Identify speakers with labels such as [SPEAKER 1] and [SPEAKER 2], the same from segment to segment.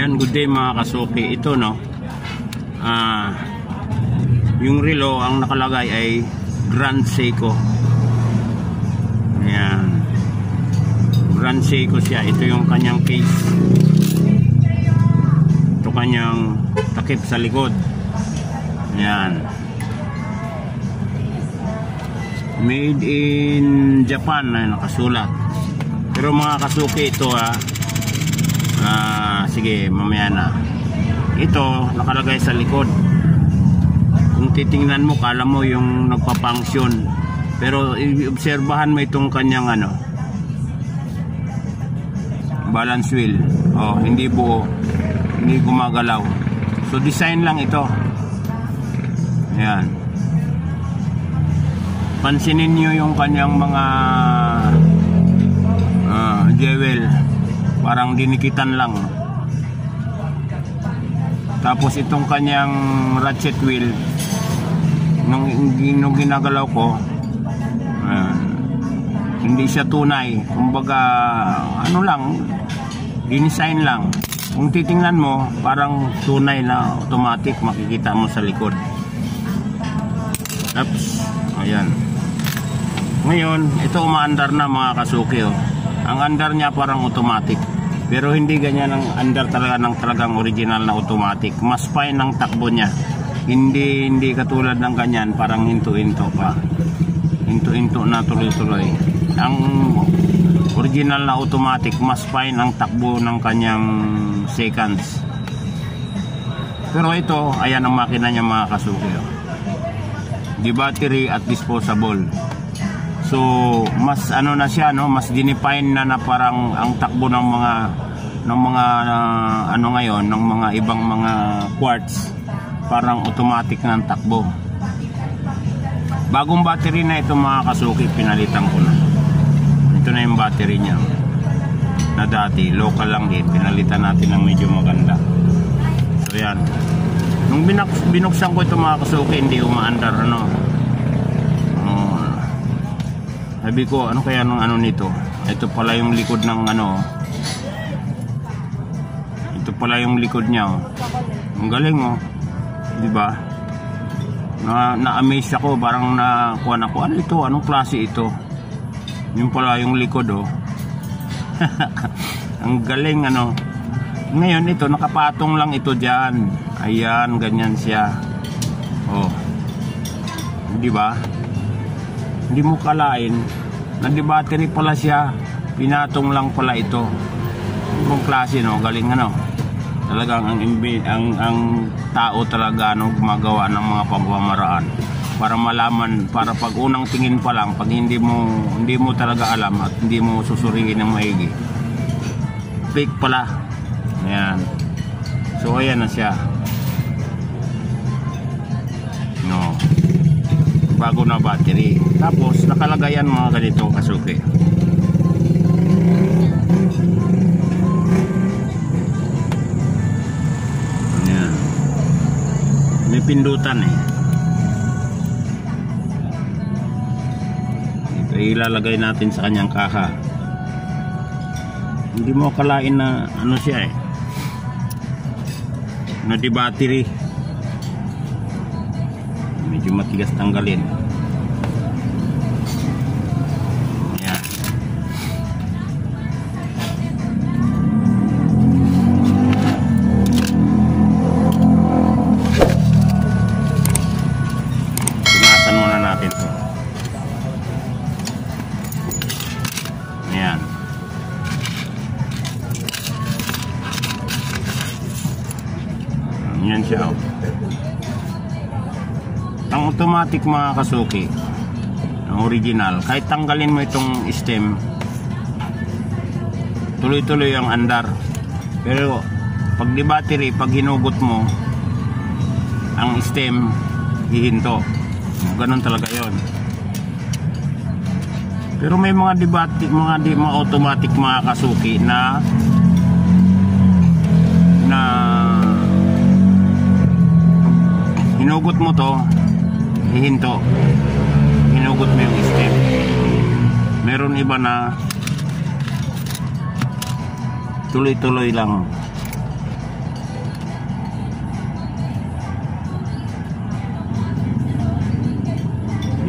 [SPEAKER 1] Yan, good day mga kasuki. Ito no, yung relo ang nakalagay ay Grand Seiko. Yan, Grand Seiko siya. Ito yung kanyang case. Ito kanyang takip sa likod. Yan, made in Japan na nakasulat. Pero mga kasuki, ito sige, mamaya na. Ito nakalagay sa likod. Kung titingnan mo, kala mo yung nagpapunction, pero i-obserbahan mo itong kanyang balance wheel. Hindi buo, hindi gumagalaw. So design lang ito. Ayan, pansinin nyo yung kanyang mga jewel, parang dinikitan lang. Tapos itong kanyang ratchet wheel, nung ginagalaw ko, hindi siya tunay. Kumbaga lang, dinesign lang. Kung titingnan mo, parang tunay na automatic, makikita mo sa likod. Oops, ayan. Ngayon, ito umaandar na mga kasuki. Ang andar niya parang automatic, pero hindi ganyan ang andar talaga ng talagang original na automatic. Mas fine ang takbo niya. Hindi katulad ng ganyan, parang hinto-hinto pa. Hinto-hinto na tuloy-tuloy. Ang original na automatic, mas fine ang takbo ng kanyang seconds. Pero ito, ayan ang makina niya mga kasuki. Di battery at disposable. So mas na siya, mas dinefine na parang ang takbo ng mga ngayon, ng mga ibang mga quartz, parang automatic na ang takbo. Bagong battery na ito mga kasuki, pinalitan ko na. Ito na yung battery niya, na dati local lang din, pinalitan natin ng medyo maganda. So yan, nung binuksan ko ito mga kasuki, hindi umaandar sabi ko, ano kaya nung nito? Ito pala yung likod ng ito pala yung likod niya. Ang galing di ba? Na-amaze ako, parang nakuha ako. Ano ito? Anong klase ito? Yung pala yung likod Ang galing Ngayon ito, nakapatong lang ito diyan. Ayan, ganyan siya. Di ba? Hindi mo kalain na di battery pala siya, pinatong lang pala ito. Ibang klase galing talagang ang tao talaga gumagawa ng mga pamamaraan para malaman, para pag unang tingin pa lang, pag hindi mo talaga alam at hindi mo susuriin ng maigi, fake pala. Ayan, so ayan na siya, bago na battery. Tapos nakalagayan mga ganito kasuki. Ayan, may pindutan ito ilalagay natin sa kanyang kaha. Hindi mo akalain na siya na di battery. Medyo matigas tanggalin. Ayan. Punasan muna natin ito. Ayan. Ayan siya. Ang automatic mga kasuki, ang original, kahit tanggalin mo itong stem, tuloy-tuloy ang andar. Pero pag di battery, pag hinugot mo ang stem, hihinto. Ganun talaga yon. Pero may mga mga automatic mga kasuki na hinugot mo to, hihinto. Hinugot mo yung stem. Meron iba na tuloy-tuloy lang.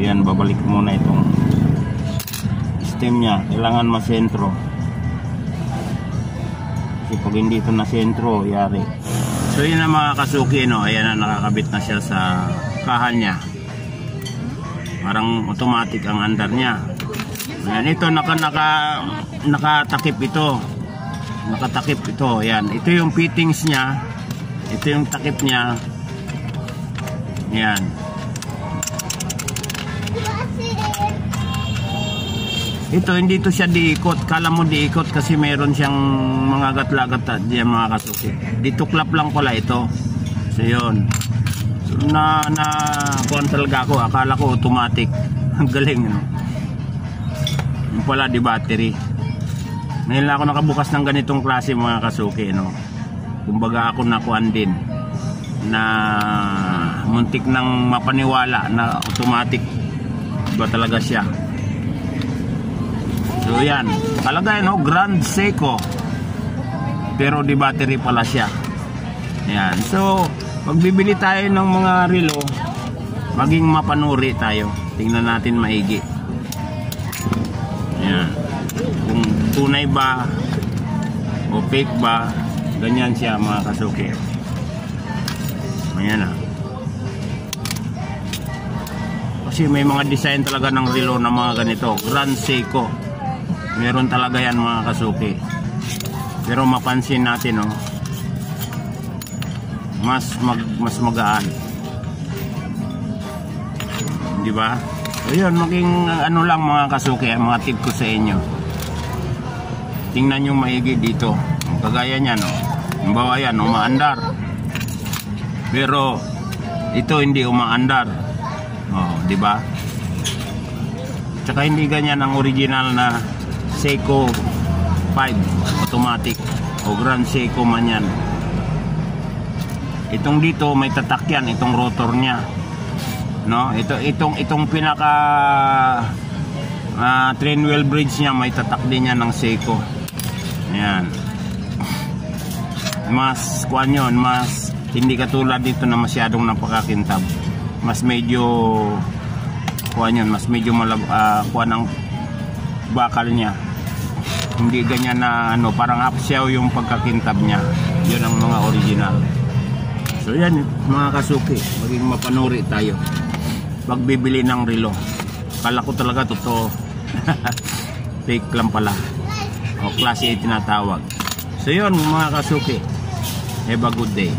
[SPEAKER 1] Yan, babalik muna itong stem nya. Kailangan masentro. Kasi pag hindi ito na sentro, yari. So yun na mga kasuki, no? Ayan na, nakakabit na siya sa kahan nya. Parang automatic ang andar nya. Ayan, ito nakatakip ito. Nakatakip ito. Ayan, ito yung fittings nya. Ito yung takip nya. Ayan. Ito, hindi to siya diikot. Kala mo diikot kasi meron siyang mga gatlagat diyan mga kasuki. Dituklap lang pala ito. So yun. So, kuhan talaga ako. Akala ko automatic. Ang galing, no? Yung pala di battery. Ngayon lang ako nakabukas ng ganitong klase mga kasuki, no? Kumbaga ako nakuhan din na muntik nang mapaniwala na automatic. Iba talaga siya. So yan, kalagay, no, Grand Seiko, pero di battery pala siya. Yan. So pag bibili tayo ng mga relo, maging mapanuri tayo. Tingnan natin maigi. Yan. Kung tunay ba o fake ba, ganyan siya mga kasuki. Ayan na. Kasi may mga design talaga ng relo na mga ganito, Grand Seiko. Meron talaga yan mga kasuki. Pero mapansin natin, no, mas magaan. Di ba? So yun, maging ano lang mga kasuki, mga tip ko sa inyo. Tingnan nyo maigi dito. Kagaya niyan, no. Halimbawa yan, umaandar. Pero ito hindi umaandar. Oh, di ba? Tsaka hindi ganyan ang original na Seiko 5 automatic o Grand Seiko man yan. Itong dito may tatak yan, itong rotor nya, no? Itong pinaka train wheel bridge nya may tatak din yan ng Seiko. Ayan. Mas kuan yun, mas hindi katulad dito na masyadong napakakintab. Mas medyo kuan yun, mas medyo kuan ang bakal nya. Hindi ganyan na ano, parang upshaw yung pagkakintab niya. Yun ang mga original. So yan mga kasuki, maging mapanuri tayo pag bibili ng relo. Kala ko talaga totoo. Fake lang pala. O klase tinatawag. So yun mga kasuki, have a good day.